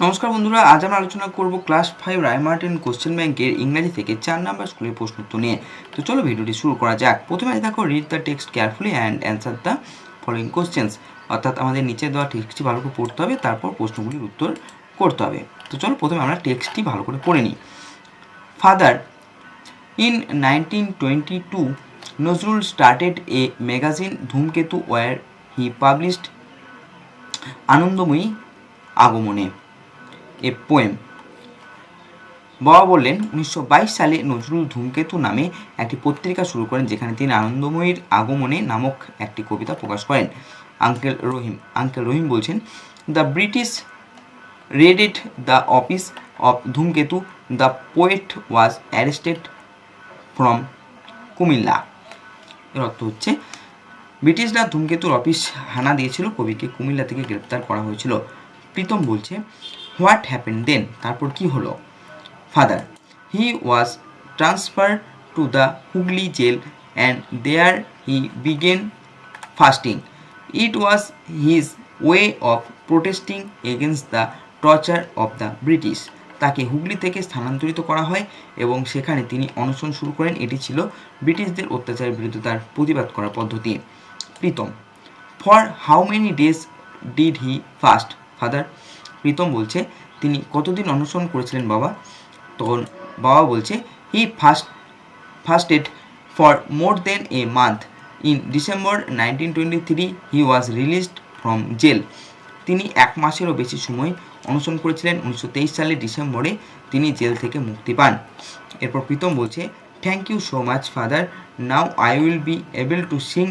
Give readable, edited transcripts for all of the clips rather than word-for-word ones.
নমস্কার বন্ধুরা, আজ আমরা আলোচনা করব ক্লাস 5 রায়মার্টিন কোশ্চেন ব্যাংকের ইংরেজি থেকে 4 নাম্বার স্কুলের প্রশ্ন উত্তর নিয়ে। তো চলো ভিডিওটি শুরু করা যাক। প্রথমে দেখো, read the text carefully and answer the following questions. অর্থাৎ আমাদের নিচে দেওয়া টেক্সটটি ভালো করে পড়তে হবে, তারপর প্রশ্নগুলির উত্তর করতে হবে। তো চলো প্রথমে আমরা টেক্সটটি ভালো করে পড়ে নিই। Father, in 1922 Nazrul started a magazine Dhumketu where he published আনন্দময়ী আগমনে এ পোয়েম। বাবা বললেন 1922 সালে নজরুল ধূমকেতু নামে একটি পত্রিকা শুরু করেন, যেখানে তিনি আনন্দময়ীর আগমনে নামক একটি কবিতা প্রকাশ করেন। আঙ্কেল রহিম বলছেন, the British raided the office of Dhumketu, the poet was arrested from Comilla. এর অর্থ হচ্ছে, ব্রিটিশরা ধূমকেতুর অফিস হানা দিয়েছিল, কবিকে কুমিল্লা থেকে গ্রেপ্তার করা হয়েছিল। প্রীতম বলছে, হোয়াট হ্যাপেন দেন, তারপর কি হলো? Father, he was transferred to the Hooghly jail and there he began fasting. It was his way of protesting against the torture of the British. তাকে হুগলি থেকে স্থানান্তরিত করা হয় এবং সেখানে তিনি অনশন শুরু করেন। এটি ছিল ব্রিটিশদের অত্যাচারের বিরুদ্ধে তার প্রতিবাদ করার পদ্ধতি। Pritam, for how many days did he fast? Father, Pritam বলছে, তিনি কতদিন অনশন করেছিলেন বাবা? তখন বাবা বলছে, he fasted for more than a month. In December 1923 he was released from jail. তিনি এক মাসেরও বেশি সময় অনশন করেছিলেন। 1923 সালের ডিসেম্বরে তিনি জেল থেকে মুক্তি পান। এরপর প্রীতম বলছে, thank you so much father, now I will be able to sing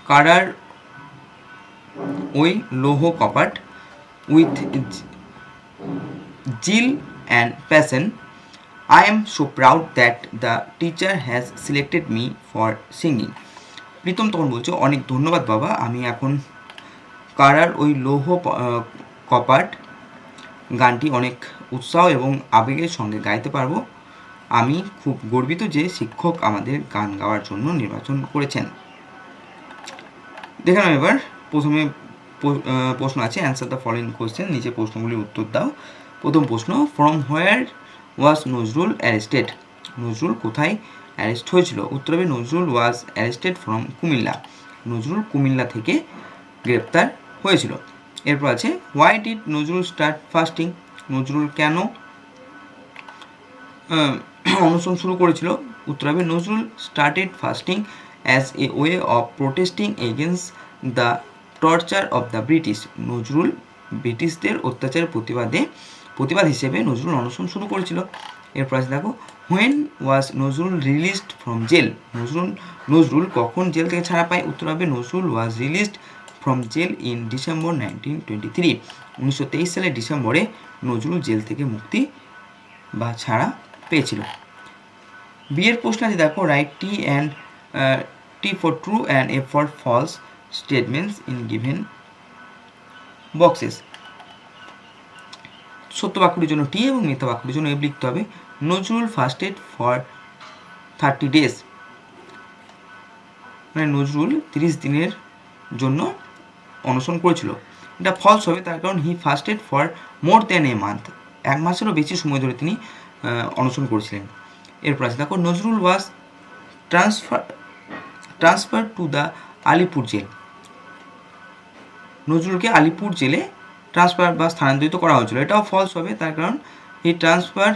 কারার ওই লৌহ কপাট উইথ zeal and passion. I am so proud that the teacher has selected me for singing. Pritam তখন বলছে, অনেক ধন্যবাদ বাবা, আমি এখন কারার ওই লৌহ কপাট গানটি অনেক উৎসাহ এবং আবেগের সঙ্গে গাইতে পারবো। আমি খুব গর্বিত যে শিক্ষক আমাদের গান গাওয়ার জন্য নির্বাচন করেছেন। দেখে নাও এবার প্রথমে প্রশ্ন আছে, অ্যান্সার দ্য ফলোইং কোয়েশ্চেন, নিচে প্রশ্নগুলির উত্তর দাও। প্রথম প্রশ্ন, from where was Nazrul arrested? Nazrul কোথায় অ্যারেস্ট হয়েছিল? উত্তর হবে, নজরুল ওয়াজ অ্যারেস্টেড ফ্রম কুমিল্লা। নজরুল কুমিল্লা থেকে গ্রেপ্তার হয়েছিল। এরপর আছে, why did Nazrul start fasting? Nazrul কেন অনশন শুরু করেছিল? উত্তর হবে, Nazrul started fasting as a way of protesting against the torture of the British. Nazrul ব্রিটিশদের অত্যাচারের প্রতিবাদ হিসেবে নজরুল অনশন শুরু করেছিল। এরপর আছে দেখো, when was Nazrul released from jail? Nazrul কখন জেল থেকে ছাড়া পায়? উত্তর হবে, Nazrul was released from jail in December 1923। 1923 সালের ডিসেম্বরে নজরুল জেল থেকে মুক্তি বা ছাড়া পেয়েছিল। বিয়ের প্রশ্ন আছে দেখো, write T for true and F for false statements in given boxes. সত্য বাক্যটির জন্য টি এবং মিথ্যা বাক্যটির জন্য এফ লিখতে হবে। নজরুল ফাস্টেড ফর 30 days, মানে নজরুল 30 দিনের জন্য অনশন করেছিল। এটা ফলস হবে, তার কারণ he fasted for more than a month, এক মাসেরও বেশি সময় ধরে তিনি অনশন করেছিলেন। এরপর আছে দেখো, Nazrul was transfer to the Alipur jail. নজরুলকে আলিপুর জেলে ট্রান্সফার বা স্থানান্তরিত করা হয়েছিল। এটাও ফলস হবে, তার কারণ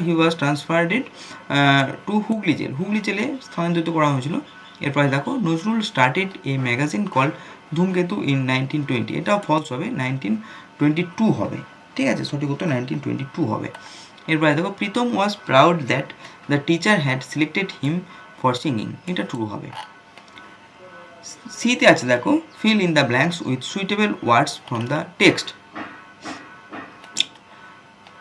he was transferred to Hooghly jail. Hooghly জেলে স্থানান্তরিত করা হয়েছিল। এরপরে দেখো, Nazrul started a magazine called Dhumketu in 1920। এটাও ফলস হবে, 1922 হবে। ঠিক আছে, সঠিক উত্তর 1922 হবে। এরপরে দেখো, Pritam was proud that the teacher had selected him for singing. এটা ট্রু হবে। সিতে আছে দেখো, fill in the blanks with suitable words from the text.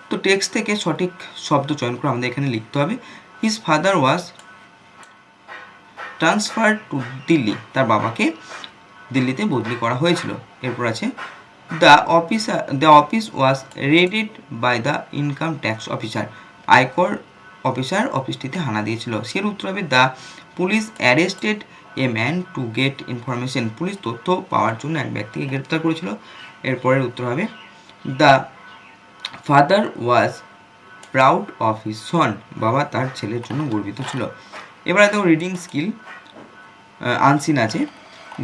তো টেক্সট থেকে সঠিক শব্দ চয়ন করে আমাদের এখানে লিখতে হবে। His father was transfer to Delhi. তার বাবাকে দিল্লিতে বদলি করা হয়েছিল। এরপর আছে, the office was raided by the income tax officer. আয়কর অফিসার অফিসটিতে হানা দিয়েছিল। সের উত্তর হবে, the police arrested a man to get information, police তথ্য পাওয়ার জন্য এক ব্যক্তিকে গ্রেপ্তার করেছিল। এরপরের উত্তর হবে the father was proud of his son, বাবা তার ছেলের জন্য গর্বিত ছিল। এবারে দেখো রিডিং স্কিল, আনসিন আছে,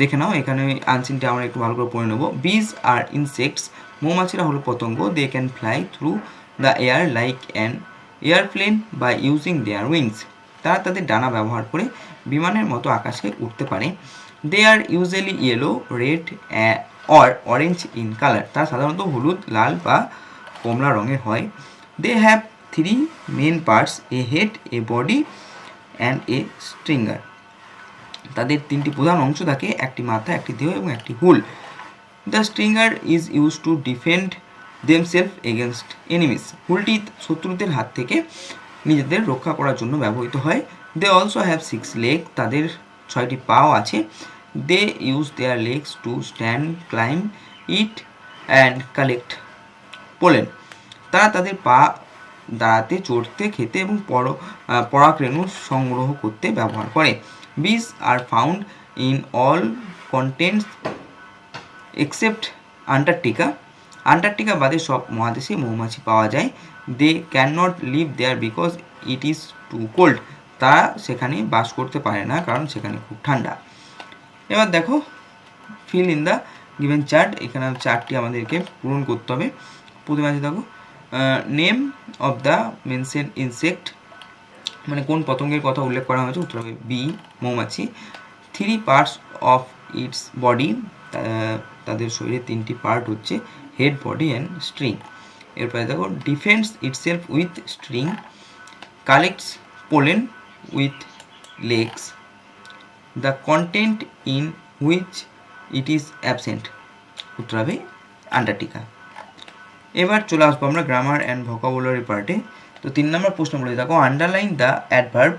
দেখে নাও। এখানে আনসিনটা আমরা একটু ভালো করে পড়ে নেবো। বিজ আর ইনসেক্টস, মৌমাছিরা হলো পতঙ্গ। They can fly through the air like an airplane by using their wings, তারা তাদের ডানা ব্যবহার করে বিমানের মতো আকাশে উঠতে পারে। They are usually yellow, red or orange in colour, তারা সাধারণত হলুদ, লাল বা কমলা রঙের হয়। They have 3 main parts, a head, a body and a stringer, তাদের 3টি প্রধান অংশ থাকে, একটি মাথা, একটি দেহ এবং একটি হুল। The stringer is use to defend themselves against enemies, হুলটি শত্রুদের হাত থেকে নিজেদের রক্ষা করার জন্য ব্যবহৃত হয়। দে অলসো হ্যাভ 6 লেগ, তাদের 6টি পাও আছে। They use their legs to stand, climb, eat and collect pollen, তারা তাদের পা দাঁড়াতে, চড়তে, খেতে এবং পরাগরেণু সংগ্রহ করতে ব্যবহার করে। Bees are found in all continents except Antarctica, Antarctica বাদে সব মহাদেশে মৌমাছি পাওয়া যায়। They can not live there because it is too cold, তারা সেখানে বাস করতে পারে না কারণ সেখানে খুব ঠান্ডা। এবার দেখো fill in the given chart, এখানে চার্টটি আমাদেরকে পূরণ করতে হবে। প্রথমে আছে দেখো name of the mention insect, মানে কোন পতঙ্গের কথা উল্লেখ করা হয়েছে, উত্তর হবে বি, মৌমাছি। 3 পার্টস অফ ইটস বডি, তাদের শরীরে 3টি পার্ট হচ্ছে হেড, বডি অ্যান্ড স্ট্রিং। এরপরে দেখো defence itself with string, collects pollen with legs, the contained in which it is absent, উত্তর হবে আন্টার্কটিকা। এবার চলে আসবো আমরা গ্রামার অ্যান্ড ভোকাবুলারি পার্টে। তো 3 নম্বর প্রশ্ন বলে দেখো underline the adverb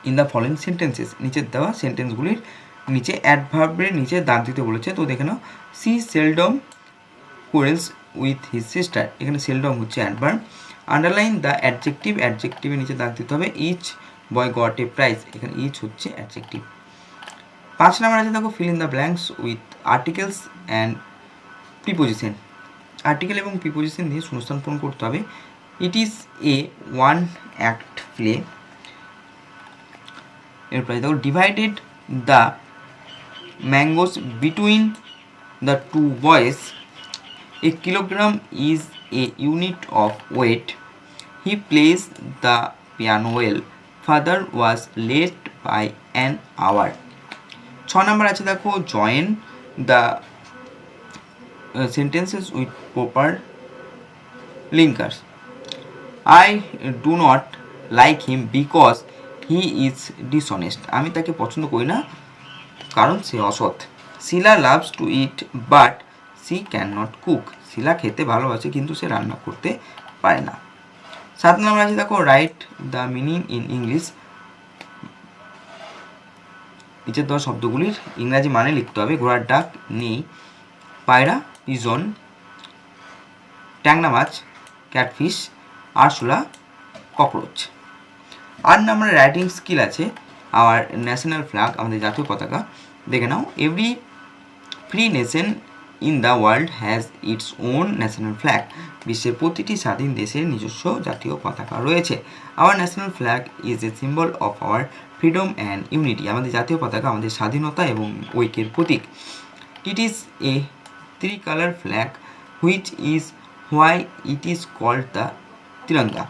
in the following sentences, নিচের দেওয়া সেন্টেন্সগুলির নিচে অ্যাডভার্বের নিচে দাগ দিতে বলেছে। তো দেখে নাও she seldom quarrels with his sister, এখানে সেলডম হচ্ছে অ্যাডভার্ব। আন্ডারলাইন দ্য অ্যাডজেক্টিভ, অ্যাডজেক্টিভের নিচে দাগ দিতে হবে each boy got a prize, এখানে ইচ হচ্ছে অ্যাডজেক্টিভ। 5 নম্বর আছে দেখো fill in the blanks with articles and preposition, article এবং প্রিপোজিশন দিয়ে শূন্যস্থান পূরণ করতে হবে। It is a 1 act play, এরপরে দেখো divided the mangoes between the 2 boys, a kilogram is a unit of weight, he place the piano well, father was late by an hour. 6 number আছে দেখো join the sentences with proper linkers. I do not like him because he is dishonest, আমি তাকে পছন্দ করি না কারণ সে অসৎ। Sheela loves to eat but she can not cook, Sheela খেতে ভালোবাসে কিন্তু সে রান্না করতে পারে না। 7 নম্বর আছে দেখো write the meaning in English, নিচের দেওয়া শব্দগুলির ইংরাজি মানে লিখতে হবে। ঘোড়ার ডাক নেই, পায়রা পিজন, ট্যাংরা মাছ ক্যাটফিশ, আরশোলা ককরোচ। 8 নম্বরে রাইটিং স্কিল আছে আওয়ার ন্যাশনাল ফ্ল্যাগ, আমাদের জাতীয় পতাকা, দেখে নাও। Every free nation in the world has its own national flag, বিশ্বের প্রতিটি স্বাধীন দেশের নিজস্ব জাতীয় পতাকা রয়েছে। Our national flag is a symbol of our freedom and unity, আমাদের জাতীয় পতাকা আমাদের স্বাধীনতা এবং ঐক্যের প্রতীক। It is a 3 color flag which is why it is called the Tiranga,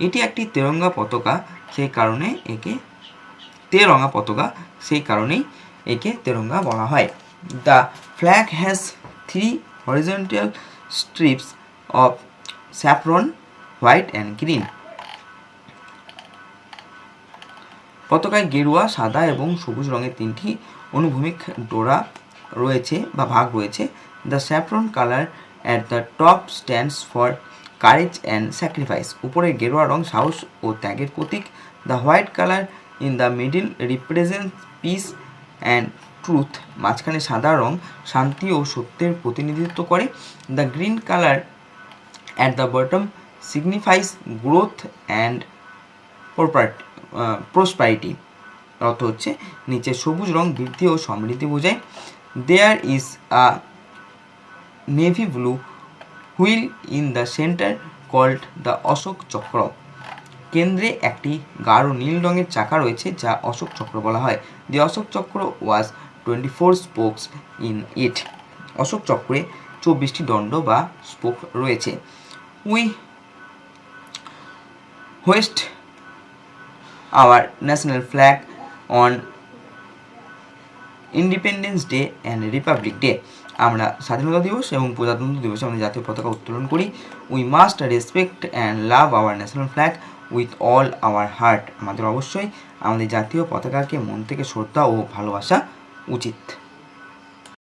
এটি একটি তেরঙ্গা পতাকা, সেই কারণে একে তেরঙ্গা বলা হয়। The flag has 3 horizontal strips of saffron, white and green, পতাকায় গেরুয়া, সাদা এবং সবুজ রঙের 3টি অনুভূমিক ডোরা রয়েছে বা ভাগ রয়েছে। The saffron colour at the top stands for courage and sacrifice, উপরের গেরুয়া রং সাহস ও ত্যাগের প্রতীক। The white colour in the middle represent peace and truth, মাঝখানে সাদা রং শান্তি ও সত্যের প্রতিনিধিত্ব করে। The green colour at the bottom signifies growth and prosperity, অর্থ হচ্ছে নিচে সবুজ রং বৃদ্ধি ও সমৃদ্ধি বোঝায়। There is a navy blue wheel in the centre called the Ashok চক্র। কেন্দ্রে একটি গাঢ় নীল রঙের চাকা রয়েছে যা অশোক চক্র বলা হয়। The Ashoka Chakra was 24 spokes in it. Ashoka চক্রে 24টি দণ্ড বা স্পোক রয়েছে। We hoist our national flag on Independence Day and Republic Day. আমরা স্বাধীনতা দিবস এবং প্রজাতন্ত্র দিবসে আমাদের জাতীয় পতাকা উত্তোলন করি। We must respect and love our national flag with all our heart. আমাদের অবশ্যই আমাদের জাতীয় পতাকাকে মন থেকে শ্রদ্ধা ও ভালোবাসা উচিত।